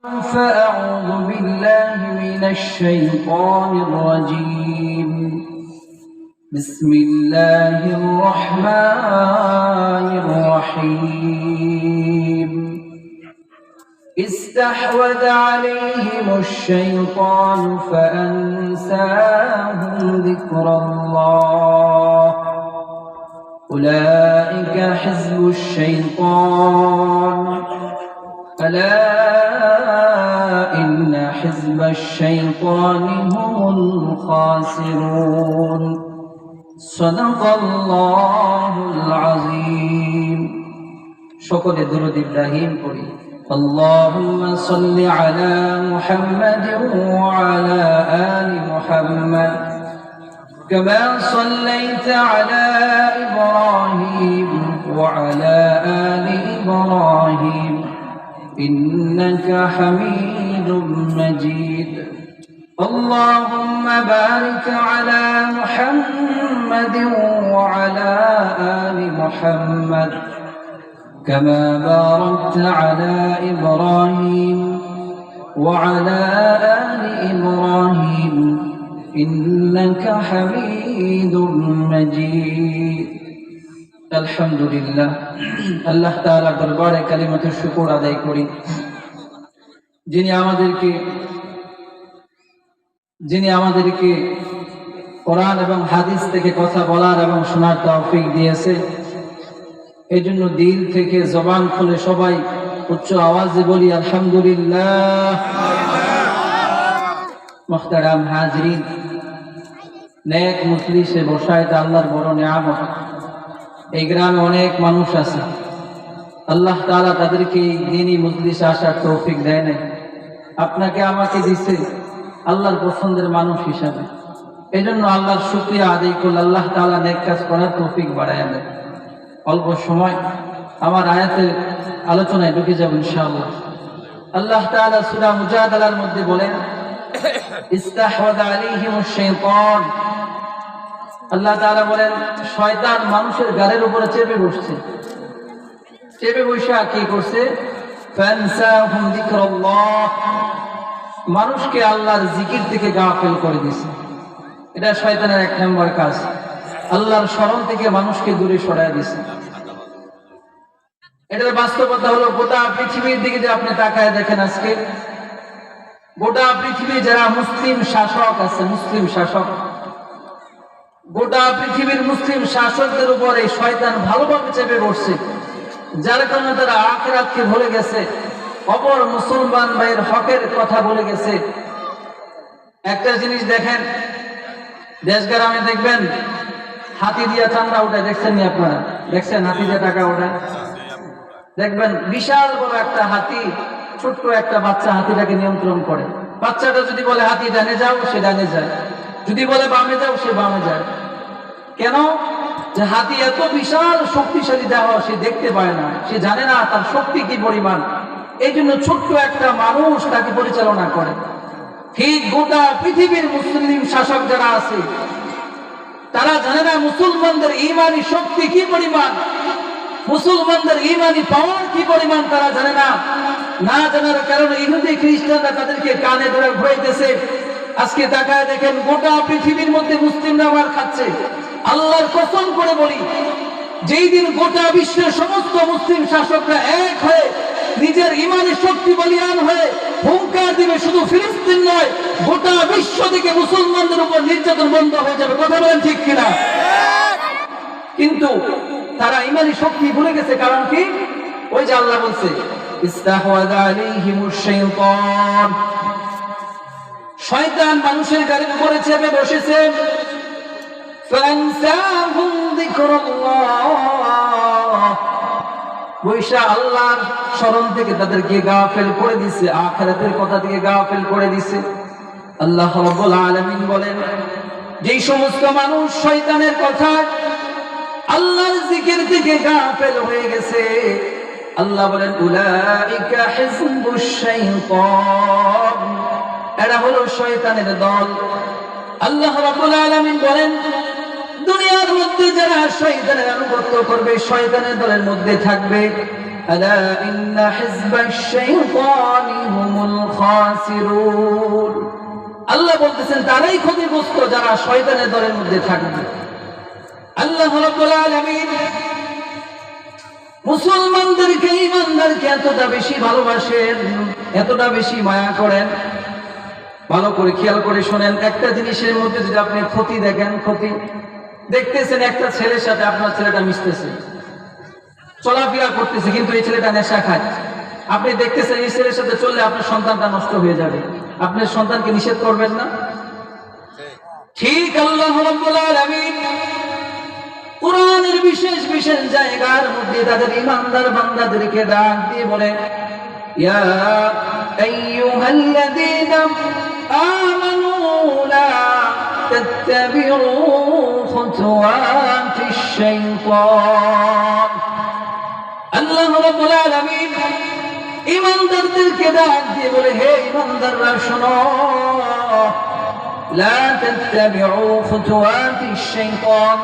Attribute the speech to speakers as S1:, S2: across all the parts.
S1: فأعوذ بالله من الشيطان الرجيم بسم الله الرحمن الرحيم استحوذ عليهم الشيطان فأنساهم ذكر الله أولئك حزب الشيطان ألا إن حزب الشيطان هم الخاسرون صدق الله العظيم شكر درود إبراهيم قولي اللهم صل على محمد وعلى آل محمد كما صليت على إبراهيم وعلى آل إبراهيم إنك حميد مجيد اللهم بارك على محمد وعلى آل محمد كما باركت على إبراهيم وعلى آل إبراهيم إنك حميد مجيد আলহামদুলিল্লাহ আল্লাহ তাআলার দরবারে কালিমাতুশ শুকর আদায় করি যিনি আমাদেরকে কোরআন এবং হাদিস থেকে কথা বলার এবং শোনার তৌফিক দিয়েছে। এজন্য দিল থেকে জবান খুলে সবাই উচ্চ আওয়াজে বলি আলহামদুলিল্লাহ। মুহতারাম হাজরিন, নেক মুজলিসে বসা এটা আল্লাহর বড় নিয়ামত। এই গ্রামে অনেক মানুষ আছে, আল্লাহ তাআলা তাদেরকে এই দ্বীনি মজলিসে আসার তৌফিক দেয় নাই। আপনাকে আমাকে দিছে আল্লাহর পছন্দের মানুষ হিসাবে। এজন্য আল্লাহর শুকরিয়া আদায় করলে আল্লাহ তাআলা নেক কাজ করার তৌফিক বাড়ায় দেয়। অল্প সময় আমার আয়াতের আলোচনায় ঢুকে যাব ইনশাআল্লাহ। আল্লাহ তাআলা সূরা মুজাদালার মধ্যে বলেন ইস্তাহওয়াযা আলাইহিমুশ শাইতান। আল্লাহ তাআলা বলেন শয়তান মানুষের গালের উপরে চেপে বসছে। চেপে বসা কি করছে? ফানসাহুম যিকরাল্লাহ, মানুষকে আল্লাহর জিকির থেকে গাফিল করে দিয়েছে। এটা শয়তানের এক নম্বর কাজ, আল্লাহর স্মরণ থেকে মানুষকে দূরে সরায় দিয়েছে। এটার বাস্তবতা হলো গোটা পৃথিবীর দিকে যে আপনি তাকায় দেখেন, আজকে গোটা পৃথিবী যারা মুসলিম শাসক আছে, মুসলিম শাসক, গোটা পৃথিবীর মুসলিম শাসকদের উপরে শয়তান ভালোভাবে চেপে বসছে, যার কারণে তারা আখিরাতকে ভুলে গেছে, অপর মুসলমান ভাইয়ের হকের কথা বলে গেছে। একটা জিনিস দেখেন, দেশ গ্রামে দেখবেন হাতি দিয়া চান্দা ওঠায়, দেখছেন নি আপনারা? দেখছেন হাতি দিয়ে টাকা ওঠায়? দেখবেন বিশাল বড় একটা হাতি, ছোট্ট একটা বাচ্চা হাতিটাকে নিয়ন্ত্রণ করে। বাচ্চাটা যদি বলে হাতি ডানে যাও, সে ডানে যায়, যদি বলে বামে যাও, সে বামে যায়। কেন? যে হাতি এত বিশাল শক্তিশালী দেহ সে দেখতে পায় না, সে জানে না তার শক্তি কি পরিমাণ। এই জন্য ছোট্ট একটা মানুষ তাকে পরিচালনা করে। ঠিক গোটা পৃথিবীর মুসলিম শাসক যারা আছে তারা জানে না মুসলমানদের ঈমানি শক্তি কি পরিমাণ, মুসলমানদের ঈমানি পাওয়ার কি পরিমাণ তারা জানে না। না জানার কারণে ইহুদি খ্রিস্টানরা তাদেরকে কানে ধরে ঘুরাইতেছে। আজকে তাকায় দেখেন গোটা পৃথিবীর মধ্যে মুসলিমরা মার খাচ্ছে। আল্লাহর কসম করে বলি, যেই দিন গোটা বিশ্বের সমস্ত মুসলিম শাসকরা এক হয়ে নিজের ঈমানি শক্তি বলিয়ান হয়ে হুঙ্কার দিবে, শুধু ফিলিস্তিন নয়, গোটা বিশ্ব থেকে মুসলমানদের উপর নির্যাতন বন্ধ হয়ে যাবে। কথা বলেন ঠিক কিনা? কিন্তু তারা ঈমানি শক্তি ভুলে গেছে। কারণ কি? ওই যে আল্লাহ বলছে ইস্তাহওয়াযা আলাইহিমুশ শাইতান, শয়তান মানুষের গায়ের উপরে চেপে বসেছে। ফানসাহুম যিকরাল্লাহ, বৈশা আল্লাহর স্মরণ থেকে তাদেরকে গাফিল করে দিয়েছে, আখিরাতের কথা থেকে গাফিল করে দিয়েছে। আল্লাহ রাব্বুল আলামিন বলেন, যেই সমস্ত মানুষ শয়তানের কথা আল্লাহর জিকির থেকে গাফিল হয়ে গেছে, আল্লাহ বলেন উলাইকা হিজবুশ শাইতান, এরা হলো শয়তানের দল। আল্লাহ রাব্বুল আলামিন বলেন, দুনিয়ার মধ্যে যারা শয়তানের আনুগত্য করবে, শয়তানের দলের মধ্যে থাকবে, আলা ইন্না হিজবাশ শাইতানি হুমুল খাসিরুন। আল্লাহ বলতেছেন তারাই ক্ষতিগ্রস্ত যারা শয়তানের দলের মধ্যে থাকবে। আল্লাহ রাব্বুল আলামিন মুসলমানদেরকে, ঈমানদারকে এতটা বেশি ভালোবাসেন, এতটা বেশি মায়া করেন। ভালো করে খেয়াল করে শোনেন, একটা জিনিসের মধ্যে যদি আপনি ক্ষতি দেখেন, ক্ষতি দেখতেছেন একটা ছেলের সাথে আপনার ছেলেটা মিশতেছে, চলাফেরা করতেছে, কিন্তু এই ছেলেটা নেশা খায়। আপনি দেখতেছেন এই ছেলের সাথে চললে আপনার সন্তানটা নষ্ট হয়ে যাবে, আপনার সন্তানকে নিষেধ করবেন না? ঠিক আল্লাহ রাব্বুল আলামিন কুরআনের বিশেষ বিশেষ জায়গার মধ্যে তাদের ঈমানদার বান্দাদেরকে ডাক দিয়ে বলে, ইয়া আইয়ুহাল্লাযীনা আমানু লা তাত্তাবিউ খুতুওয়াতিশ শাইতান। আল্লাহ রাব্বুল আলামিন ঈমানদারদেরকে ডাক দিয়ে বলে, হে ঈমানদাররা শোনো, লা তাত্তাবিউ খুতুওয়াতিশ শাইতান,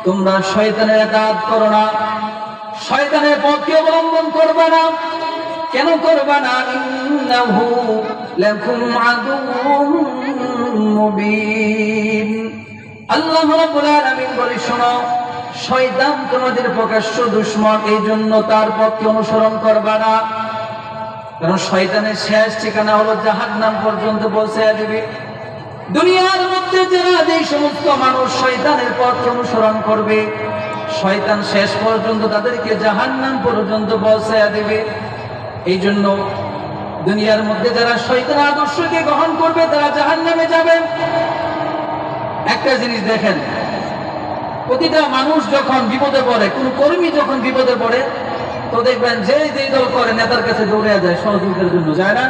S1: তোমরা শয়তানের ইতাআত করো না, শয়তানের পথকে অবলম্বন করবে না। কেন করবে না? ইন্নাহু লাকুম আদুউম মুবিন। আল্লাহ রাব্বুল আলামিন বলে, শোনো, শয়তান তোমাদের প্রকাশ্য দুশমন, এই জন্য তার পথকে অনুসরণ করবে না। কারণ শয়তানের শেষ ঠিকানা হলো জাহান্নাম পর্যন্ত পৌঁছে দিবে। দুনিয়ার মধ্যে যারা যে সমস্ত মানুষ শয়তানের পথ অনুসরণ করবে, শয়তান শেষ পর্যন্ত তাদেরকে জাহান্নাম পর্যন্ত পৌঁছায়া দেবে। এই জন্য দুনিয়ার মধ্যে যারা শয়তানের আদর্শকে গ্রহণ করবে তারা জাহান্নামে যাবে। একটা জিনিস দেখেন, প্রতিটা মানুষ যখন বিপদে পড়ে, কোন কর্মী যখন বিপদে পড়ে, তো দেখবেন যে যেই দল করে নেতার কাছে দৌড়ে যায় সহযোগিতার জন্য, যায় না?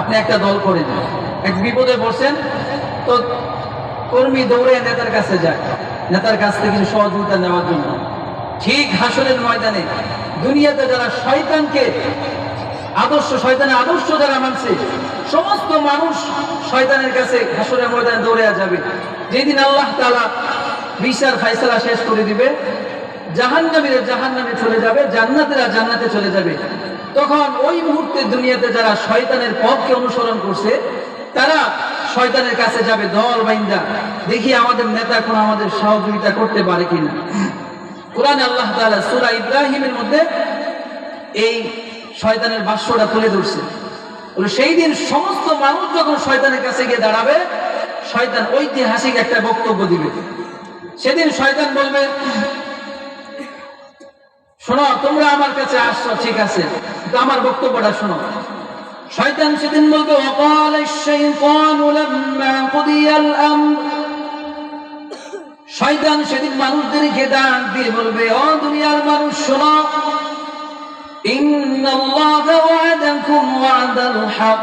S1: আপনি একটা দল করে দেন, এক বিপদে পড়ছেন, তো কর্মী দৌড়ে নেতার কাছে যায়, নেতার কাছ থেকে কিছু সহযোগিতা নেওয়ার জন্য। ঠিক হাসরের ময়দানে দুনিয়াতে যারা শয়তানকে আদর্শ, শয়তানের আদর্শ যারা মানছে, সমস্ত মানুষ শয়তানের কাছে হাসরের ময়দানে দৌড়ে যাবে। যেদিন আল্লাহ তাআলা বিচার ফায়সালা শেষ করে দিবে, জাহান্নামীরা জাহান্নামে চলে যাবে, জান্নাতীরা জান্নাতে চলে যাবে। তখন ওই মুহূর্তে দুনিয়াতে যারা শয়তানের পথকে অনুসরণ করছে তারা শয়তানের কাছে যাবে দল বাইন্দা, দেখি আমাদের নেতা কোন আমাদের সহযোগিতা করতে পারে কিনা। কোরআনে আল্লাহ তাআলা সূরা ইব্রাহিমের মধ্যে এই শয়তানের ভাষ্যটা তুলে ধরছে। সেই দিন সমস্ত মানুষ যখন শয়তানের কাছে গিয়ে দাঁড়াবে, শয়তান ঐতিহাসিক একটা বক্তব্য দিবে। সেদিন শয়তান বলবে, শোনো, তোমরা আমার কাছে আসছো, ঠিক আছে, তো আমার বক্তব্যটা শোনো। শয়তান সেদিন বলবে, ওয়াকাল আশ-শাইতানু লাম্মা কুদিয়াল আমর। শয়তান সেদিন মানুষদেরকে ডাক দিয়ে বলবে, ও দুনিয়ার মানুষ শোনো, ইন্নাল্লাহা ওয়া'আদাকুম ওয়া'দাল হক।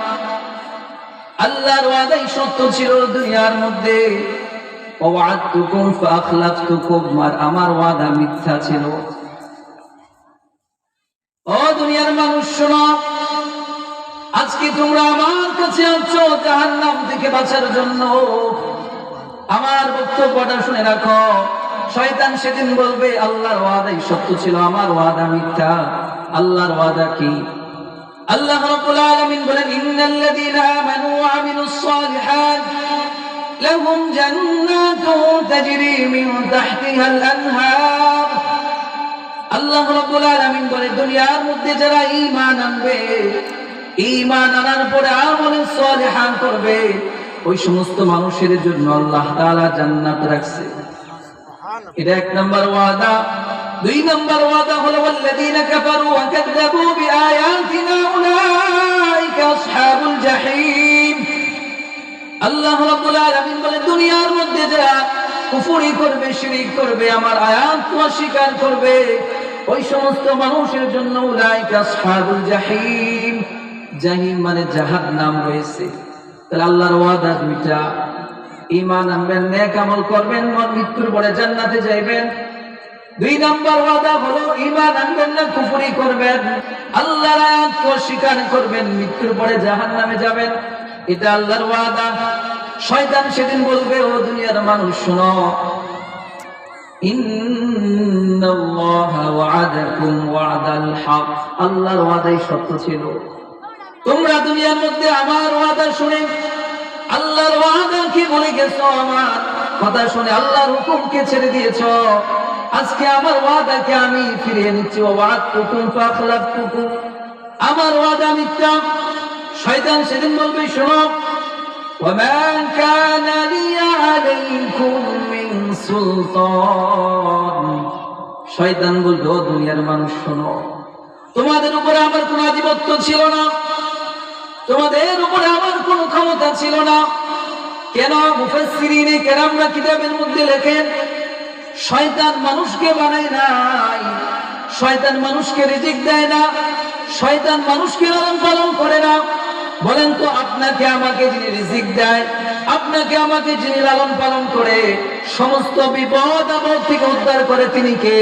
S1: আল্লাহর ওয়াদাই সত্য ছিল দুনিয়ার মধ্যে। ওয়া'আদতুকুম ফাআখলাফতুকুম, আর আমার ওয়াদা মিথ্যা ছিল। ও দুনিয়ার মানুষ শোনো, আজকে তোমরা আমার কাছে আসছো জাহান্নাম থেকে বাঁচার জন্য। আমার বক্তব্যটা শুনে রাখো। শয়তান সেদিন বলবে, আল্লাহর ওয়াদাই সত্য ছিল, আমার ওয়াদা মিথ্যা। আল্লাহর ওয়াদা কি? আল্লাহ রাব্বুল আলামিন বলেন, ইন্নাল্লাযীনা আমানু ওয়া আমিলুস সালিহাত লাহুম জান্নাতুন তাজরি মিন তাহতিহাল আনহার। আল্লাহ রাব্বুল আলামিন বলে, দুনিয়ার মধ্যে যারা ঈমান আনবে, ঈমান আনার পরে আমলে সালিহান করবে, ওই সমস্ত মানুষের জন্য আল্লাহ তাআলা জান্নাত রাখছে। এটা এক নাম্বার ওয়াদা। দুই নাম্বার ওয়াদা হলো, ওয়াল্লাযীনা কাফারু ওয়া কাযযাবু বিআয়াতিনা উলাইকা আসহাবুল জাহিম। আল্লাহ রাব্বুল আলামিন বলে, দুনিয়ার মধ্যে যারা কুফরি করবে, শিরক করবে, আমার আয়াত অস্বীকার করবে, ওই সমস্ত মানুষের জন্য উলাইকা আসহাবুল জাহিম। জাহিম মানে জাহান্নাম রয়েছে। তাহলে আল্লাহর ওয়াদা দুইটা, ঈমান আনবেন, নেক আমল করবেন, মৃত্যুর পরে জান্নাতে যাইবেন। দুই নাম্বার ওয়াদা হলো, ঈমান আনবেন না, কুফরি করবেন, আল্লাহর আয়াত অস্বীকার করবেন, মৃত্যুর পরে জাহান্নামে যাবেন। এটা আল্লাহর ওয়াদা। শয়তান সেদিন বলবে, ও দুনিয়ার মানুষ শোনো, ইন্নাল্লাহা ওয়া'আদাকুম ওয়া'দাল হক। আল্লাহর ওয়াদাই সত্য ছিল। তোমরা দুনিয়ার মধ্যে আমার ওয়াদা শুনে আল্লাহর ওয়াদাকে ভুলে গেছো, আমার কথা শুনে আল্লাহর হুকুমকে ছেড়ে দিয়েছো। আজকে আমার ওয়াদাকে আমি ফিরিয়ে নিচ্ছি। ওয়াদতুকুম ফাখলাফতুকুম, আমার ওয়াদা মিথ্যা। শয়তান সেদিন বলবে, শোনো, ওয়ামা কানা লি আলাইকুম মিন সুলতান। শয়তান বলবে, ও দুনিয়ার মানুষ শোনো, তোমাদের উপরে আমার কোনো আধিপত্য ছিল না, তোমাদের উপরে আমার কোনো ক্ষমতা ছিল না। কেন? মুফাসসিরিনে কেরামরা কিতাবের মধ্যে লেখেন, শয়তান মানুষকে বানায় নাই, শয়তান মানুষকে রিজিক দেয় না, শয়তান মানুষকে লালন পালন করে না। বলেন তো, আপনাকে আমাকে যিনি রিজিক দেয়, আপনাকে আমাকে যিনি লালন পালন করে, সমস্ত বিপদ আপদ থেকে উদ্ধার করে, তিনি কে?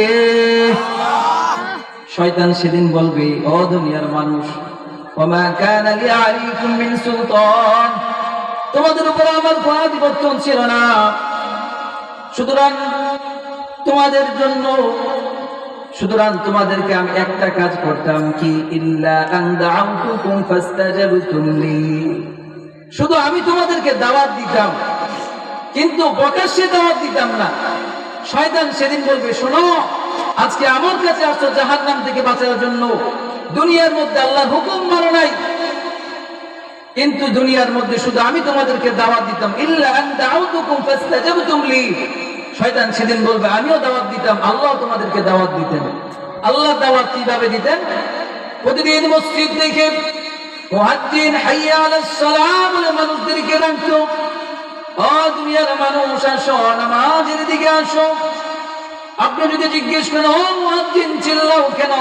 S1: শয়তান সেদিন বলবে, ও দুনিয়ার মানুষ, ওমা কানা লি আলাইকুম মিন সুলতান, তোমাদের উপরে আমার কোনো আধিপত্য ছিল না। সুতরাং তোমাদেরকে আমি একটা কাজ করতাম, কি? ইল্লা আন দাআউতুকুম ফাস্তাজাবতুম লি, শুধু আমি তোমাদেরকে দাওয়াত দিতাম, কিন্তু প্রকাশ্যে দাওয়াত দিতাম না। শয়তান সেদিন বলবে, শোনো, আজকে আমার কাছে আসছো জাহান্নাম থেকে বাঁচার জন্য, দুনিয়ার মধ্যে আল্লাহর হুকুম মানো নাই, কিন্তু দুনিয়ার মধ্যে শুধু আমি তোমাদেরকে দাওয়াত দিতাম। ইল্লা আন দাআউতুকুম ফাস্তাজাবতুম লি, শয়তান সেদিন বলবে, আমিও দাওয়াত দিতাম, আল্লাহ তোমাদেরকে দাওয়াত দিতেন। আল্লাহ দাওয়াত কিভাবে দিতেন? প্রতিদিন মসজিদ থেকে মুয়াজ্জিন হাইয়া আলাস সালাহ বলে মানুষদেরকে ডাকতো, ও দুনিয়ার মানুষ, আসো, নামাজের দিকে আসো। আপনি যদি জিজ্ঞেস করেন, ও মুয়াজ্জিন চিল্লাও কেন,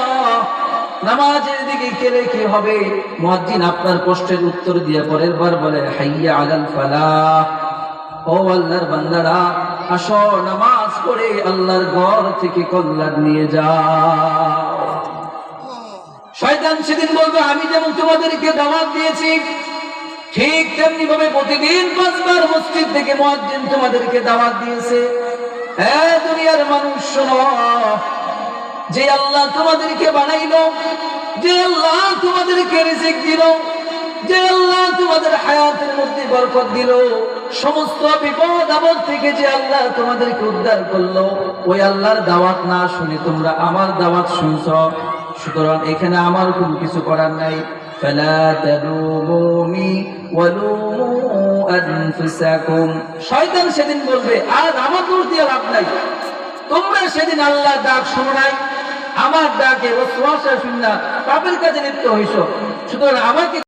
S1: নামাজের দিকে গেলে কি হবে? মুয়াজ্জিন আপনার প্রশ্নের উত্তর দিয়ে পরের বার বলে, হাইয়া আলাল ফালাহ, ও আল্লাহর বান্দারা, আসো, নামাজ পড়ে আল্লাহর ঘর থেকে কল্যাণ নিয়ে যাও। শয়তান সেদিন বলবে, আমি যেমন তোমাদেরকে দাওয়াত দিয়েছি, ঠিক তেমনি ভাবে প্রতিদিন 5 বার মসজিদ থেকে মুয়াজ্জিন তোমাদেরকে দাওয়াত দিয়েছে। হ্যাঁ দুনিয়ার মানুষ শোনো, যে আল্লাহ তোমাদেরকে বানাইলো, যে আল্লাহ তোমাদেরকে রিজিক দিল, যে আল্লাহ তোমাদের হায়াতের মধ্যে বরকত দিল, সমস্ত বিপদ আপদ থেকে যে আল্লাহ তোমাদেরকে উদ্ধার করলো, ওই আল্লাহর দাওয়াত না শুনে তোমরা আমার দাওয়াত শুনছো। সুতরাং এখানে আমার কোনো কিছু করার নাই। ফালা তালুমুনি ওয়ালুমু আনফুসাকুম, শয়তান সেদিন বলবে, আজ আমার দোষ দিয়ে লাভ নাই, তোমরা সেদিন আল্লাহর ডাক শোনো নাই, আমার ডাকে ওয়াসওয়াসা শুননা পাপের কাজে লিপ্ত হইছো, সুতরাং আমাকে